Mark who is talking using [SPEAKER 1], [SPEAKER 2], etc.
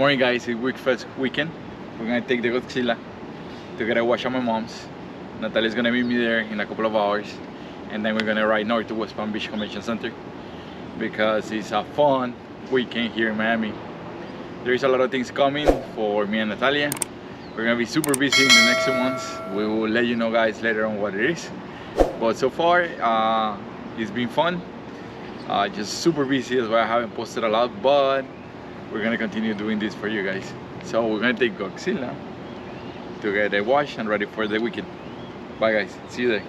[SPEAKER 1] morning, guys. It's WEKFEST weekend. We're gonna take the Godzilla to get a wash at my mom's. Natalia's gonna meet me there in a couple of hours, and then we're gonna ride north to West Palm Beach Convention Center because it's a fun weekend here in Miami. There is a lot of things coming for me and Natalia. We're gonna be super busy in the next 2 months. We will let you know, guys, later on what it is. But so far, it's been fun. Just super busy, that's why I haven't posted a lot, but we're gonna continue doing this for you guys. So we're gonna take Godzilla to get a wash and ready for the weekend. Bye, guys. See you there.